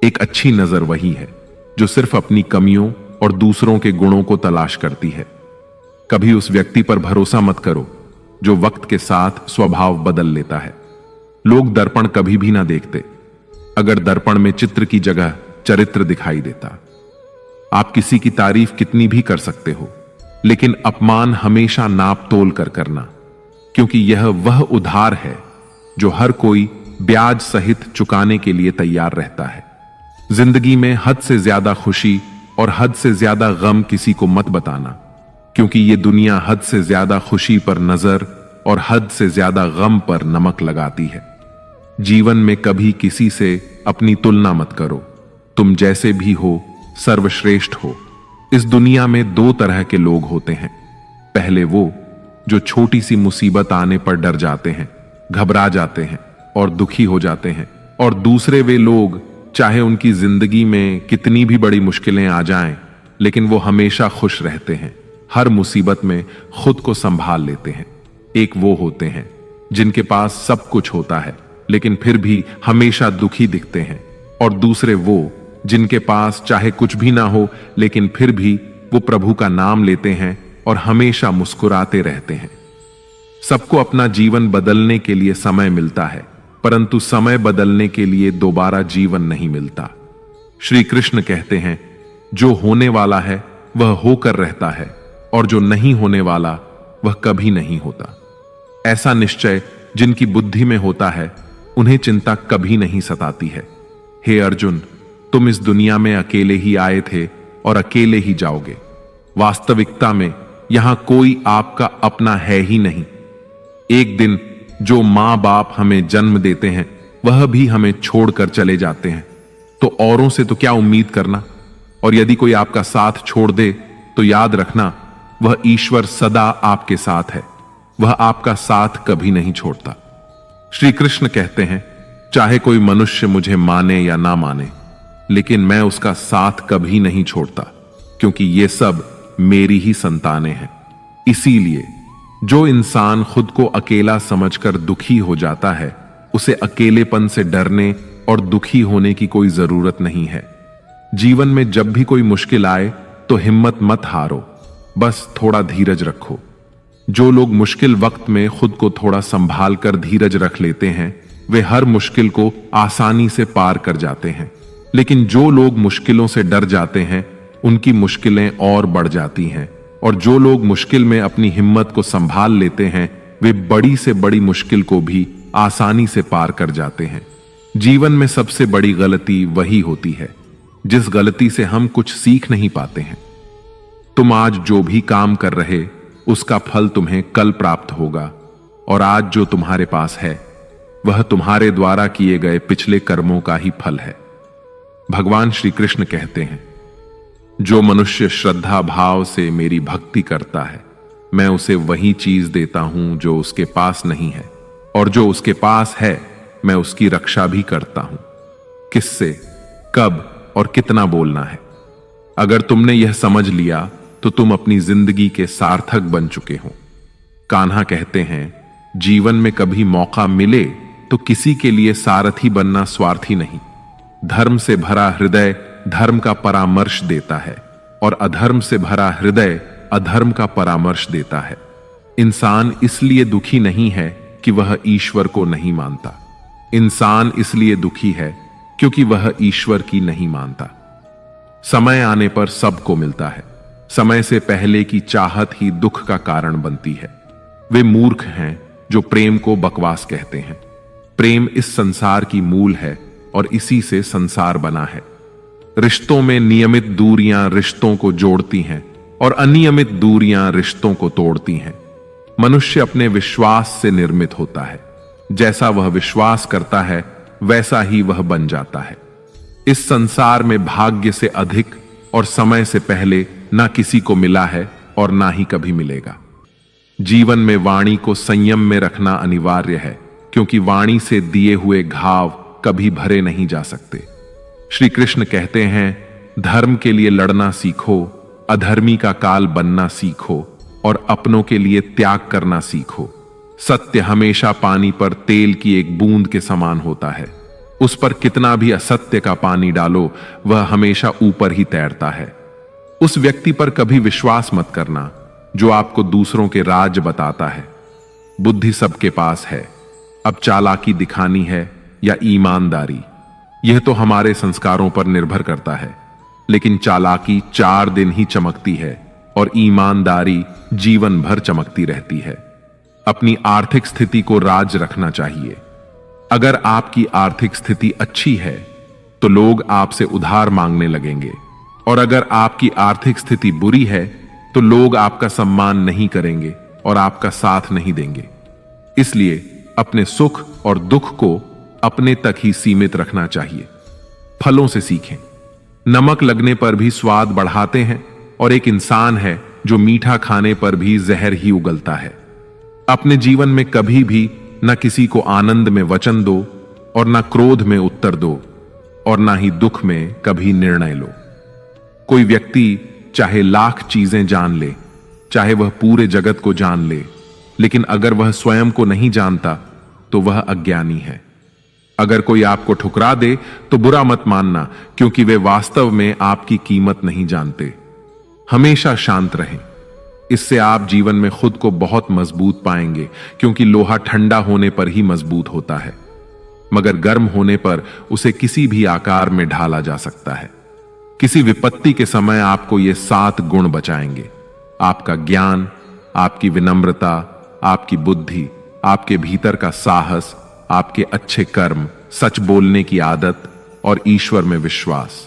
एक अच्छी नजर वही है जो सिर्फ अपनी कमियों और दूसरों के गुणों को तलाश करती है। कभी उस व्यक्ति पर भरोसा मत करो जो वक्त के साथ स्वभाव बदल लेता है। लोग दर्पण कभी भी ना देखते, अगर दर्पण में चित्र की जगह चरित्र दिखाई देता। आप किसी की तारीफ कितनी भी कर सकते हो, लेकिन अपमान हमेशा नाप तोल कर करना, क्योंकि यह वह उधार है जो हर कोई ब्याज सहित चुकाने के लिए तैयार रहता है। जिंदगी में हद से ज्यादा खुशी और हद से ज्यादा गम किसी को मत बताना, क्योंकि यह दुनिया हद से ज्यादा खुशी पर नजर और हद से ज्यादा गम पर नमक लगाती है। जीवन में कभी किसी से अपनी तुलना मत करो। तुम जैसे भी हो सर्वश्रेष्ठ हो। इस दुनिया में दो तरह के लोग होते हैं। पहले वो जो छोटी सी मुसीबत आने पर डर जाते हैं, घबरा जाते हैं और दुखी हो जाते हैं, और दूसरे वे लोग चाहे उनकी जिंदगी में कितनी भी बड़ी मुश्किलें आ जाएं, लेकिन वो हमेशा खुश रहते हैं, हर मुसीबत में खुद को संभाल लेते हैं। एक वो होते हैं जिनके पास सब कुछ होता है लेकिन फिर भी हमेशा दुखी दिखते हैं, और दूसरे वो जिनके पास चाहे कुछ भी ना हो लेकिन फिर भी वो प्रभु का नाम लेते हैं और हमेशा मुस्कुराते रहते हैं। सबको अपना जीवन बदलने के लिए समय मिलता है, परंतु समय बदलने के लिए दोबारा जीवन नहीं मिलता। श्री कृष्ण कहते हैं, जो होने वाला है वह होकर रहता है और जो नहीं होने वाला वह कभी नहीं होता। ऐसा निश्चय जिनकी बुद्धि में होता है उन्हें चिंता कभी नहीं सताती है। हे अर्जुन, तुम इस दुनिया में अकेले ही आए थे और अकेले ही जाओगे। वास्तविकता में यहां कोई आपका अपना है ही नहीं। एक दिन जो मां बाप हमें जन्म देते हैं वह भी हमें छोड़कर चले जाते हैं, तो औरों से तो क्या उम्मीद करना। और यदि कोई आपका साथ छोड़ दे तो याद रखना, वह ईश्वर सदा आपके साथ है, वह आपका साथ कभी नहीं छोड़ता। श्री कृष्ण कहते हैं, चाहे कोई मनुष्य मुझे माने या ना माने, लेकिन मैं उसका साथ कभी नहीं छोड़ता, क्योंकि ये सब मेरी ही संतानें हैं। इसीलिए जो इंसान खुद को अकेला समझकर दुखी हो जाता है, उसे अकेलेपन से डरने और दुखी होने की कोई जरूरत नहीं है। जीवन में जब भी कोई मुश्किल आए तो हिम्मत मत हारो, बस थोड़ा धीरज रखो। जो लोग मुश्किल वक्त में खुद को थोड़ा संभाल कर धीरज रख लेते हैं, वे हर मुश्किल को आसानी से पार कर जाते हैं। लेकिन जो लोग मुश्किलों से डर जाते हैं, उनकी मुश्किलें और बढ़ जाती हैं। और जो लोग मुश्किल में अपनी हिम्मत को संभाल लेते हैं, वे बड़ी से बड़ी मुश्किल को भी आसानी से पार कर जाते हैं। जीवन में सबसे बड़ी गलती वही होती है जिस गलती से हम कुछ सीख नहीं पाते हैं। तुम आज जो भी काम कर रहे, उसका फल तुम्हें कल प्राप्त होगा, और आज जो तुम्हारे पास है वह तुम्हारे द्वारा किए गए पिछले कर्मों का ही फल है। भगवान श्री कृष्ण कहते हैं, जो मनुष्य श्रद्धा भाव से मेरी भक्ति करता है, मैं उसे वही चीज देता हूं जो उसके पास नहीं है, और जो उसके पास है मैं उसकी रक्षा भी करता हूं। किससे, कब और कितना बोलना है। अगर तुमने यह समझ लिया तो तुम अपनी जिंदगी के सार्थक बन चुके हो। कान्हा कहते हैं, जीवन में कभी मौका मिले तो किसी के लिए सारथी बनना स्वार्थी नहीं। धर्म से भरा हृदय धर्म का परामर्श देता है, और अधर्म से भरा हृदय अधर्म का परामर्श देता है। इंसान इसलिए दुखी नहीं है कि वह ईश्वर को नहीं मानता। इंसान इसलिए दुखी है क्योंकि वह ईश्वर की नहीं मानता। समय आने पर सबको मिलता है। समय से पहले की चाहत ही दुख का कारण बनती है। वे मूर्ख हैं जो प्रेम को बकवास कहते हैं। प्रेम इस संसार की मूल है और इसी से संसार बना है। रिश्तों में नियमित दूरियां रिश्तों को जोड़ती हैं और अनियमित दूरियां रिश्तों को तोड़ती हैं। मनुष्य अपने विश्वास से निर्मित होता है। जैसा वह विश्वास करता है वैसा ही वह बन जाता है। इस संसार में भाग्य से अधिक और समय से पहले ना किसी को मिला है और ना ही कभी मिलेगा। जीवन में वाणी को संयम में रखना अनिवार्य है, क्योंकि वाणी से दिए हुए घाव कभी भरे नहीं जा सकते। श्री कृष्ण कहते हैं, धर्म के लिए लड़ना सीखो, अधर्मी का काल बनना सीखो और अपनों के लिए त्याग करना सीखो। सत्य हमेशा पानी पर तेल की एक बूंद के समान होता है। उस पर कितना भी असत्य का पानी डालो, वह हमेशा ऊपर ही तैरता है। उस व्यक्ति पर कभी विश्वास मत करना जो आपको दूसरों के राज बताता है। बुद्धि सबके पास है, अब चालाकी दिखानी है या ईमानदारी, यह तो हमारे संस्कारों पर निर्भर करता है। लेकिन चालाकी 4 दिन ही चमकती है और ईमानदारी जीवन भर चमकती रहती है। अपनी आर्थिक स्थिति को राज रखना चाहिए। अगर आपकी आर्थिक स्थिति अच्छी है तो लोग आपसे उधार मांगने लगेंगे, और अगर आपकी आर्थिक स्थिति बुरी है तो लोग आपका सम्मान नहीं करेंगे और आपका साथ नहीं देंगे। इसलिए अपने सुख और दुख को अपने तक ही सीमित रखना चाहिए। फलों से सीखें। नमक लगने पर भी स्वाद बढ़ाते हैं, और एक इंसान है जो मीठा खाने पर भी जहर ही उगलता है। अपने जीवन में कभी भी न किसी को आनंद में वचन दो और न क्रोध में उत्तर दो, और न ही दुख में कभी निर्णय लो। कोई व्यक्ति चाहे लाख चीजें जान ले, चाहे वह पूरे जगत को जान ले, लेकिन अगर वह स्वयं को नहीं जानता तो वह अज्ञानी है। अगर कोई आपको ठुकरा दे तो बुरा मत मानना, क्योंकि वे वास्तव में आपकी कीमत नहीं जानते। हमेशा शांत रहें। इससे आप जीवन में खुद को बहुत मजबूत पाएंगे, क्योंकि लोहा ठंडा होने पर ही मजबूत होता है, मगर गर्म होने पर उसे किसी भी आकार में ढाला जा सकता है। किसी विपत्ति के समय आपको ये 7 गुण बचाएंगे: आपका ज्ञान, आपकी विनम्रता, आपकी बुद्धि, आपके भीतर का साहस, आपके अच्छे कर्म, सच बोलने की आदत और ईश्वर में विश्वास।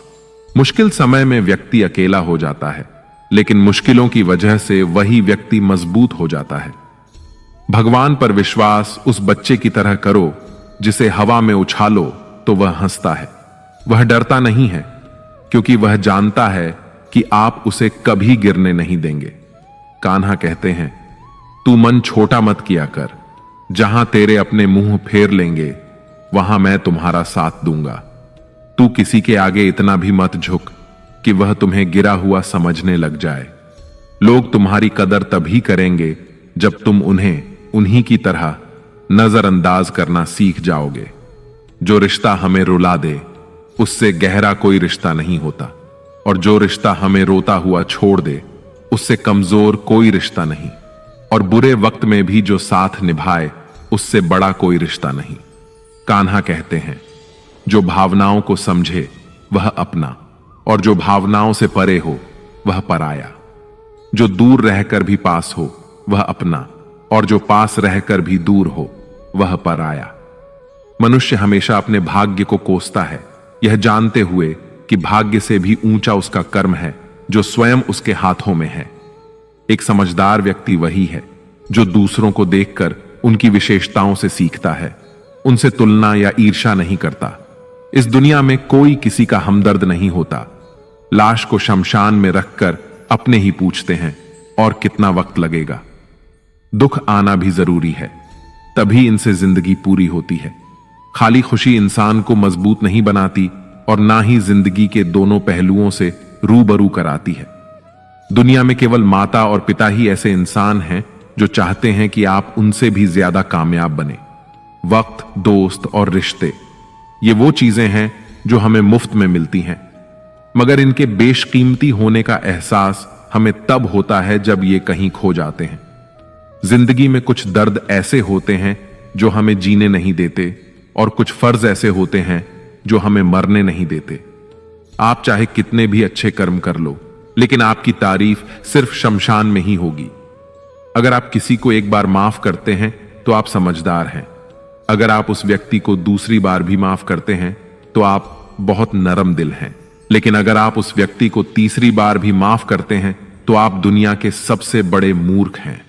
मुश्किल समय में व्यक्ति अकेला हो जाता है, लेकिन मुश्किलों की वजह से वही व्यक्ति मजबूत हो जाता है। भगवान पर विश्वास उस बच्चे की तरह करो जिसे हवा में उछालो तो वह हंसता है। वह डरता नहीं है, क्योंकि वह जानता है कि आप उसे कभी गिरने नहीं देंगे। कान्हा कहते हैं, तू मन छोटा मत किया कर, जहां तेरे अपने मुंह फेर लेंगे वहां मैं तुम्हारा साथ दूंगा। तू किसी के आगे इतना भी मत झुक कि वह तुम्हें गिरा हुआ समझने लग जाए। लोग तुम्हारी कदर तभी करेंगे जब तुम उन्हें उन्हीं की तरह नजरअंदाज करना सीख जाओगे। जो रिश्ता हमें रुला दे उससे गहरा कोई रिश्ता नहीं होता, और जो रिश्ता हमें रोता हुआ छोड़ दे उससे कमजोर कोई रिश्ता नहीं, और बुरे वक्त में भी जो साथ निभाए उससे बड़ा कोई रिश्ता नहीं। कान्हा कहते हैं, जो भावनाओं को समझे वह अपना, और जो भावनाओं से परे हो वह पराया। जो दूर रहकर भी पास हो वह अपना, और जो पास रहकर भी दूर हो वह पराया। मनुष्य हमेशा अपने भाग्य को कोसता है, यह जानते हुए कि भाग्य से भी ऊंचा उसका कर्म है जो स्वयं उसके हाथों में है। एक समझदार व्यक्ति वही है जो दूसरों को देखकर उनकी विशेषताओं से सीखता है, उनसे तुलना या ईर्ष्या नहीं करता। इस दुनिया में कोई किसी का हमदर्द नहीं होता। लाश को शमशान में रखकर अपने ही पूछते हैं, और कितना वक्त लगेगा। दुख आना भी जरूरी है, तभी इनसे जिंदगी पूरी होती है। खाली खुशी इंसान को मजबूत नहीं बनाती, और ना ही जिंदगी के दोनों पहलुओं से रूबरू कराती है। दुनिया में केवल माता और पिता ही ऐसे इंसान हैं जो चाहते हैं कि आप उनसे भी ज्यादा कामयाब बने। वक्त, दोस्त और रिश्ते, ये वो चीजें हैं जो हमें मुफ्त में मिलती हैं, मगर इनके बेशकीमती होने का एहसास हमें तब होता है जब ये कहीं खो जाते हैं। जिंदगी में कुछ दर्द ऐसे होते हैं जो हमें जीने नहीं देते, और कुछ फर्ज ऐसे होते हैं जो हमें मरने नहीं देते। आप चाहे कितने भी अच्छे कर्म कर लो, लेकिन आपकी तारीफ सिर्फ शमशान में ही होगी। अगर आप किसी को एक बार माफ करते हैं तो आप समझदार हैं। अगर आप उस व्यक्ति को दूसरी बार भी माफ करते हैं तो आप बहुत नरम दिल हैं। लेकिन अगर आप उस व्यक्ति को तीसरी बार भी माफ करते हैं तो आप दुनिया के सबसे बड़े मूर्ख हैं।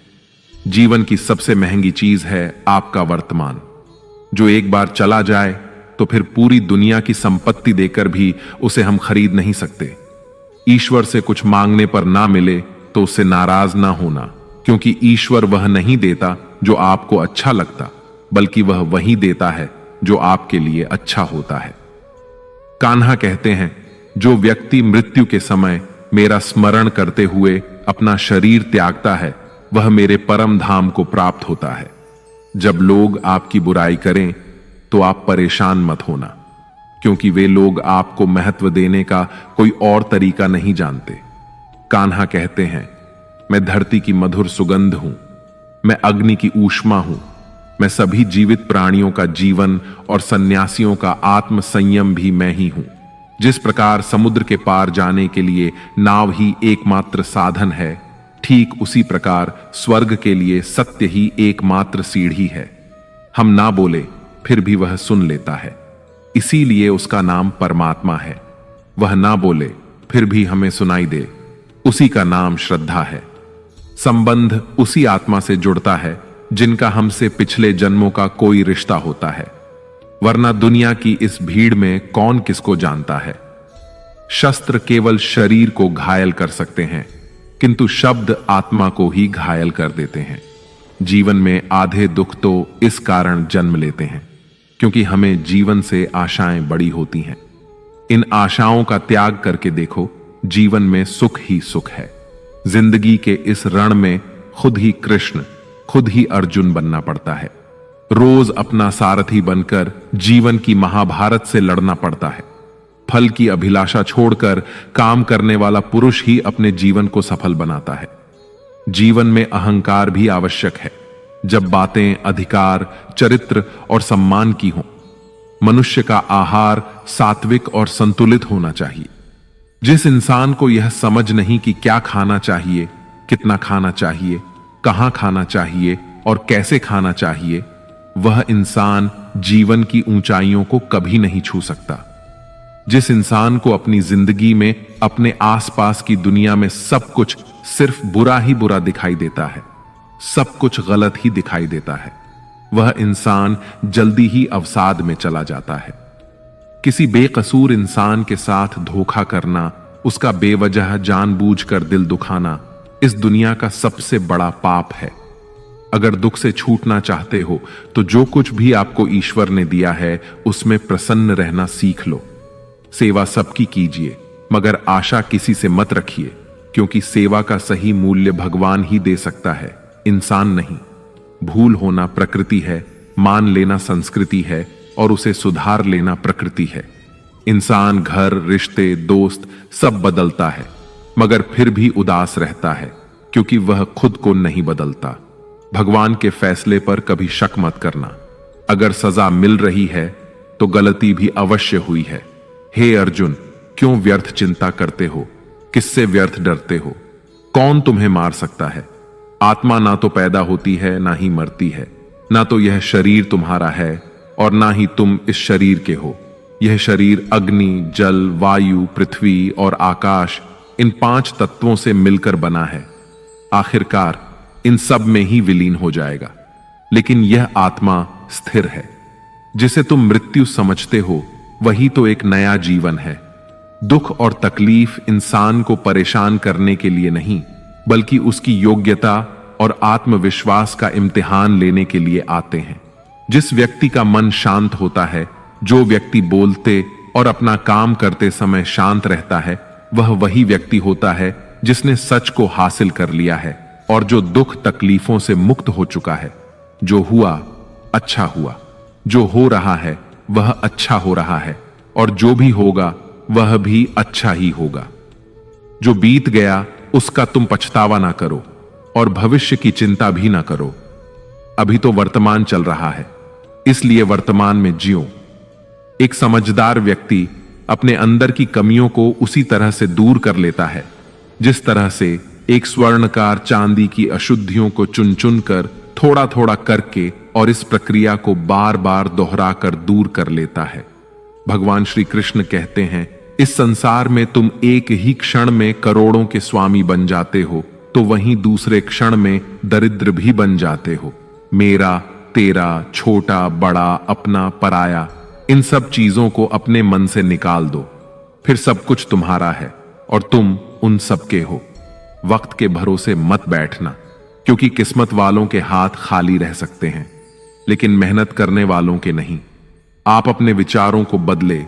जीवन की सबसे महंगी चीज है आपका वर्तमान, जो एक बार चला जाए तो फिर पूरी दुनिया की संपत्ति देकर भी उसे हम खरीद नहीं सकते। ईश्वर से कुछ मांगने पर ना मिले तो उससे नाराज ना होना, क्योंकि ईश्वर वह नहीं देता जो आपको अच्छा लगता, बल्कि वह वही देता है जो आपके लिए अच्छा होता है। कान्हा कहते हैं, जो व्यक्ति मृत्यु के समय मेरा स्मरण करते हुए अपना शरीर त्यागता है, वह मेरे परम धाम को प्राप्त होता है। जब लोग आपकी बुराई करें तो आप परेशान मत होना, क्योंकि वे लोग आपको महत्व देने का कोई और तरीका नहीं जानते। कान्हा कहते हैं, मैं धरती की मधुर सुगंध हूं, मैं अग्नि की ऊष्मा हूं, मैं सभी जीवित प्राणियों का जीवन और सन्यासियों का आत्म संयम भी मैं ही हूं। जिस प्रकार समुद्र के पार जाने के लिए नाव ही एकमात्र साधन है, ठीक उसी प्रकार स्वर्ग के लिए सत्य ही एकमात्र सीढ़ी है। हम ना बोले फिर भी वह सुन लेता है, इसीलिए उसका नाम परमात्मा है। वह ना बोले फिर भी हमें सुनाई दे, उसी का नाम श्रद्धा है। संबंध उसी आत्मा से जुड़ता है जिनका हमसे पिछले जन्मों का कोई रिश्ता होता है, वरना दुनिया की इस भीड़ में कौन किसको जानता है। शस्त्र केवल शरीर को घायल कर सकते हैं, किंतु शब्द आत्मा को ही घायल कर देते हैं। जीवन में आधे दुख तो इस कारण जन्म लेते हैं क्योंकि हमें जीवन से आशाएं बड़ी होती हैं। इन आशाओं का त्याग करके देखो, जीवन में सुख ही सुख है। जिंदगी के इस रण में खुद ही कृष्ण, खुद ही अर्जुन बनना पड़ता है। रोज अपना सारथी बनकर जीवन की महाभारत से लड़ना पड़ता है। फल की अभिलाषा छोड़कर काम करने वाला पुरुष ही अपने जीवन को सफल बनाता है। जीवन में अहंकार भी आवश्यक है, जब बातें अधिकार, चरित्र और सम्मान की हों। मनुष्य का आहार सात्विक और संतुलित होना चाहिए। जिस इंसान को यह समझ नहीं कि क्या खाना चाहिए, कितना खाना चाहिए, कहां खाना चाहिए और कैसे खाना चाहिए, वह इंसान जीवन की ऊंचाइयों को कभी नहीं छू सकता। जिस इंसान को अपनी जिंदगी में अपने आसपास की दुनिया में सब कुछ सिर्फ बुरा ही बुरा दिखाई देता है, सब कुछ गलत ही दिखाई देता है, वह इंसान जल्दी ही अवसाद में चला जाता है। किसी बेकसूर इंसान के साथ धोखा करना, उसका बेवजह जानबूझकर दिल दुखाना इस दुनिया का सबसे बड़ा पाप है। अगर दुख से छूटना चाहते हो तो जो कुछ भी आपको ईश्वर ने दिया है उसमें प्रसन्न रहना सीख लो। सेवा सबकी कीजिए, मगर आशा किसी से मत रखिए, क्योंकि सेवा का सही मूल्य भगवान ही दे सकता है, इंसान नहीं। भूल होना प्रकृति है, मान लेना संस्कृति है और उसे सुधार लेना प्रकृति है। इंसान घर, रिश्ते, दोस्त सब बदलता है, मगर फिर भी उदास रहता है, क्योंकि वह खुद को नहीं बदलता। भगवान के फैसले पर कभी शक मत करना। अगर सजा मिल रही है तो गलती भी अवश्य हुई है। हे अर्जुन, क्यों व्यर्थ चिंता करते हो? किससे व्यर्थ डरते हो? कौन तुम्हें मार सकता है? आत्मा ना तो पैदा होती है, ना ही मरती है। ना तो यह शरीर तुम्हारा है और ना ही तुम इस शरीर के हो। यह शरीर अग्नि, जल, वायु, पृथ्वी और आकाश, इन 5 तत्वों से मिलकर बना है। आखिरकार इन सब में ही विलीन हो जाएगा। लेकिन यह आत्मा स्थिर है। जिसे तुम मृत्यु समझते हो वही तो एक नया जीवन है। दुख और तकलीफ इंसान को परेशान करने के लिए नहीं, बल्कि उसकी योग्यता और आत्मविश्वास का इम्तिहान लेने के लिए आते हैं। जिस व्यक्ति का मन शांत होता है, जो व्यक्ति बोलते और अपना काम करते समय शांत रहता है, वह वही व्यक्ति होता है जिसने सच को हासिल कर लिया है और जो दुख तकलीफों से मुक्त हो चुका है। जो हुआ अच्छा हुआ, जो हो रहा है वह अच्छा हो रहा है और जो भी होगा वह भी अच्छा ही होगा। जो बीत गया उसका तुम पछतावा ना करो और भविष्य की चिंता भी ना करो। अभी तो वर्तमान चल रहा है, इसलिए वर्तमान में जियो। एक समझदार व्यक्ति अपने अंदर की कमियों को उसी तरह से दूर कर लेता है जिस तरह से एक स्वर्णकार चांदी की अशुद्धियों को चुन चुन कर थोड़ा थोड़ा करके और इस प्रक्रिया को बार बार दोहराकर दूर कर लेता है। भगवान श्री कृष्ण कहते हैं, इस संसार में तुम एक ही क्षण में करोड़ों के स्वामी बन जाते हो तो वहीं दूसरे क्षण में दरिद्र भी बन जाते हो। मेरा, तेरा, छोटा, बड़ा, अपना, पराया, इन सब चीजों को अपने मन से निकाल दो, फिर सब कुछ तुम्हारा है और तुम उन सब के हो। वक्त के भरोसे मत बैठना, क्योंकि किस्मत वालों के हाथ खाली रह सकते हैं, लेकिन मेहनत करने वालों के नहीं। आप अपने विचारों को बदले,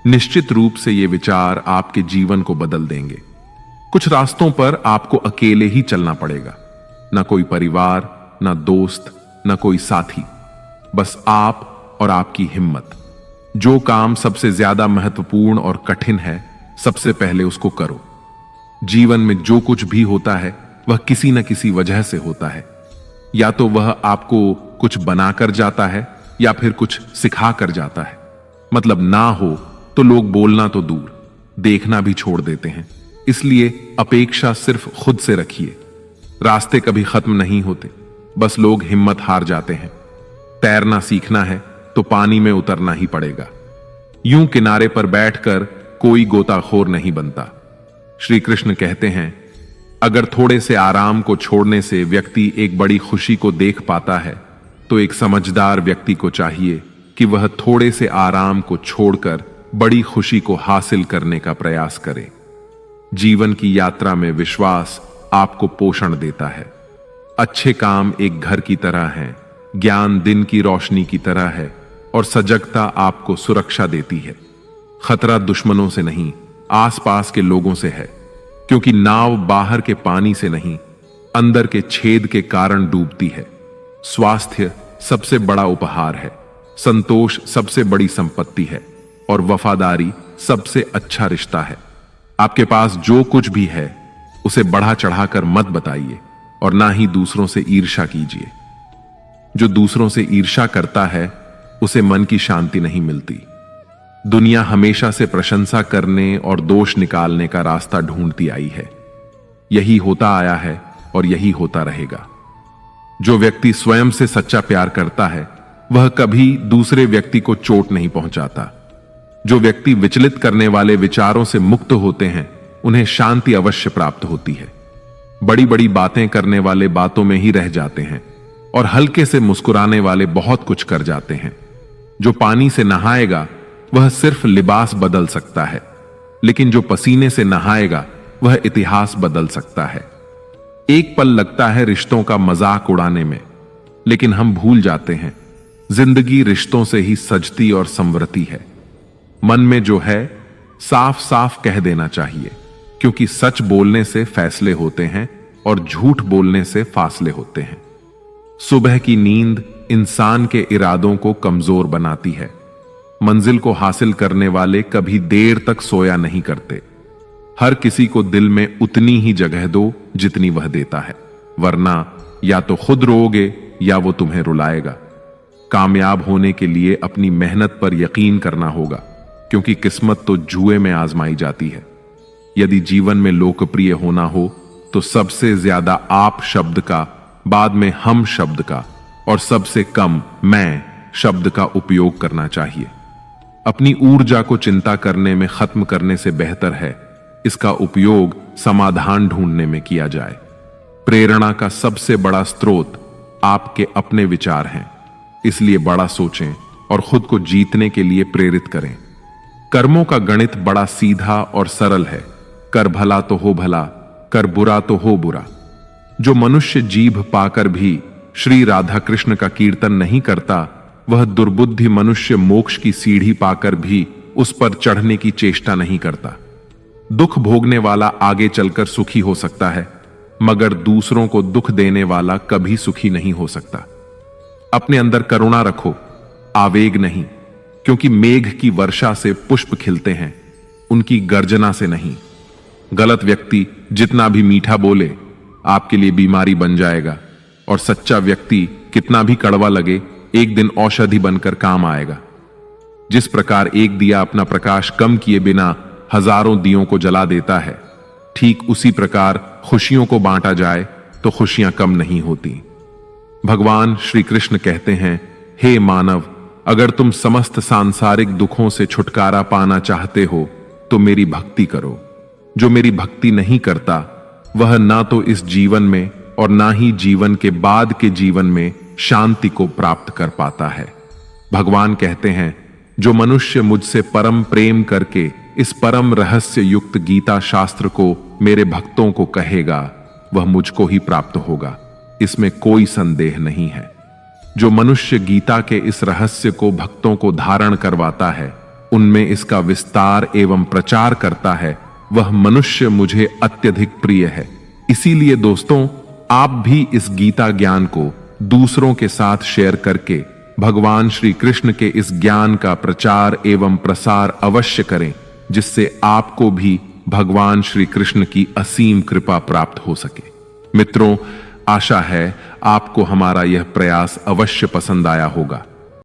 निश्चित रूप से ये विचार आपके जीवन को बदल देंगे। कुछ रास्तों पर आपको अकेले ही चलना पड़ेगा, ना कोई परिवार, ना दोस्त, ना कोई साथी, बस आप और आपकी हिम्मत। जो काम सबसे ज्यादा महत्वपूर्ण और कठिन है, सबसे पहले उसको करो। जीवन में जो कुछ भी होता है वह किसी न किसी वजह से होता है। या तो वह आपको कुछ बनाकर जाता है या फिर कुछ सिखा कर जाता है। मतलब ना हो तो लोग बोलना तो दूर, देखना भी छोड़ देते हैं। इसलिए अपेक्षा सिर्फ खुद से रखिए। रास्ते कभी खत्म नहीं होते, बस लोग हिम्मत हार जाते हैं। तैरना सीखना है तो पानी में उतरना ही पड़ेगा। यूं किनारे पर बैठकर कोई गोताखोर नहीं बनता। श्री कृष्ण कहते हैं, अगर थोड़े से आराम को छोड़ने से व्यक्ति एक बड़ी खुशी को देख पाता है, तो एक समझदार व्यक्ति को चाहिए कि वह थोड़े से आराम को छोड़कर बड़ी खुशी को हासिल करने का प्रयास करे। जीवन की यात्रा में विश्वास आपको पोषण देता है। अच्छे काम एक घर की तरह हैं, ज्ञान दिन की रोशनी की तरह है और सजगता आपको सुरक्षा देती है। खतरा दुश्मनों से नहीं, आसपास के लोगों से है, क्योंकि नाव बाहर के पानी से नहीं, अंदर के छेद के कारण डूबती है। स्वास्थ्य सबसे बड़ा उपहार है, संतोष सबसे बड़ी संपत्ति है और वफादारी सबसे अच्छा रिश्ता है। आपके पास जो कुछ भी है उसे बढ़ा चढ़ाकर मत बताइए और ना ही दूसरों से ईर्ष्या कीजिए। जो दूसरों से ईर्ष्या करता है उसे मन की शांति नहीं मिलती। दुनिया हमेशा से प्रशंसा करने और दोष निकालने का रास्ता ढूंढती आई है। यही होता आया है और यही होता रहेगा। जो व्यक्ति स्वयं से सच्चा प्यार करता है वह कभी दूसरे व्यक्ति को चोट नहीं पहुंचाता। जो व्यक्ति विचलित करने वाले विचारों से मुक्त होते हैं उन्हें शांति अवश्य प्राप्त होती है। बड़ी बड़ी बातें करने वाले बातों में ही रह जाते हैं और हल्के से मुस्कुराने वाले बहुत कुछ कर जाते हैं। जो पानी से नहाएगा वह सिर्फ लिबास बदल सकता है, लेकिन जो पसीने से नहाएगा वह इतिहास बदल सकता है। एक पल लगता है रिश्तों का मजाक उड़ाने में, लेकिन हम भूल जाते हैं जिंदगी रिश्तों से ही सजती और संवरती है। मन में जो है साफ साफ कह देना चाहिए, क्योंकि सच बोलने से फैसले होते हैं और झूठ बोलने से फासले होते हैं। सुबह की नींद इंसान के इरादों को कमजोर बनाती है। मंजिल को हासिल करने वाले कभी देर तक सोया नहीं करते। हर किसी को दिल में उतनी ही जगह दो जितनी वह देता है, वरना या तो खुद रोओगे या वो तुम्हें रुलाएगा। कामयाब होने के लिए अपनी मेहनत पर यकीन करना होगा, क्योंकि किस्मत तो जुए में आजमाई जाती है। यदि जीवन में लोकप्रिय होना हो तो सबसे ज्यादा आप शब्द का, बाद में हम शब्द का और सबसे कम मैं शब्द का उपयोग करना चाहिए। अपनी ऊर्जा को चिंता करने में खत्म करने से बेहतर है इसका उपयोग समाधान ढूंढने में किया जाए। प्रेरणा का सबसे बड़ा स्रोत आपके अपने विचार हैं, इसलिए बड़ा सोचें और खुद को जीतने के लिए प्रेरित करें। कर्मों का गणित बड़ा सीधा और सरल है। कर भला तो हो भला, कर बुरा तो हो बुरा। जो मनुष्य जीभ पाकर भी श्री राधा कृष्ण का कीर्तन नहीं करता, वह दुर्बुद्धि मनुष्य मोक्ष की सीढ़ी पाकर भी उस पर चढ़ने की चेष्टा नहीं करता। दुख भोगने वाला आगे चलकर सुखी हो सकता है, मगर दूसरों को दुख देने वाला कभी सुखी नहीं हो सकता। अपने अंदर करुणा रखो, आवेग नहीं, क्योंकि मेघ की वर्षा से पुष्प खिलते हैं, उनकी गर्जना से नहीं। गलत व्यक्ति जितना भी मीठा बोले आपके लिए बीमारी बन जाएगा, और सच्चा व्यक्ति कितना भी कड़वा लगे एक दिन औषधि बनकर काम आएगा। जिस प्रकार एक दिया अपना प्रकाश कम किए बिना हजारों दियों को जला देता है, ठीक उसी प्रकार खुशियों को बांटा जाए तो खुशियां कम नहीं होती। भगवान श्री कृष्ण कहते हैं, हे मानव, अगर तुम समस्त सांसारिक दुखों से छुटकारा पाना चाहते हो तो मेरी भक्ति करो। जो मेरी भक्ति नहीं करता वह ना तो इस जीवन में और ना ही जीवन के बाद के जीवन में शांति को प्राप्त कर पाता है। भगवान कहते हैं, जो मनुष्य मुझसे परम प्रेम करके इस परम रहस्य युक्त गीता शास्त्र को मेरे भक्तों को कहेगा, वह मुझको ही प्राप्त होगा, इसमें कोई संदेह नहीं है। जो मनुष्य गीता के इस रहस्य को भक्तों को धारण करवाता है, उनमें इसका विस्तार एवं प्रचार करता है, वह मनुष्य मुझे अत्यधिक प्रिय है। इसीलिए दोस्तों, आप भी इस गीता ज्ञान को दूसरों के साथ शेयर करके भगवान श्री कृष्ण के इस ज्ञान का प्रचार एवं प्रसार अवश्य करें, जिससे आपको भी भगवान श्री कृष्ण की असीम कृपा प्राप्त हो सके। मित्रों, आशा है आपको हमारा यह प्रयास अवश्य पसंद आया होगा।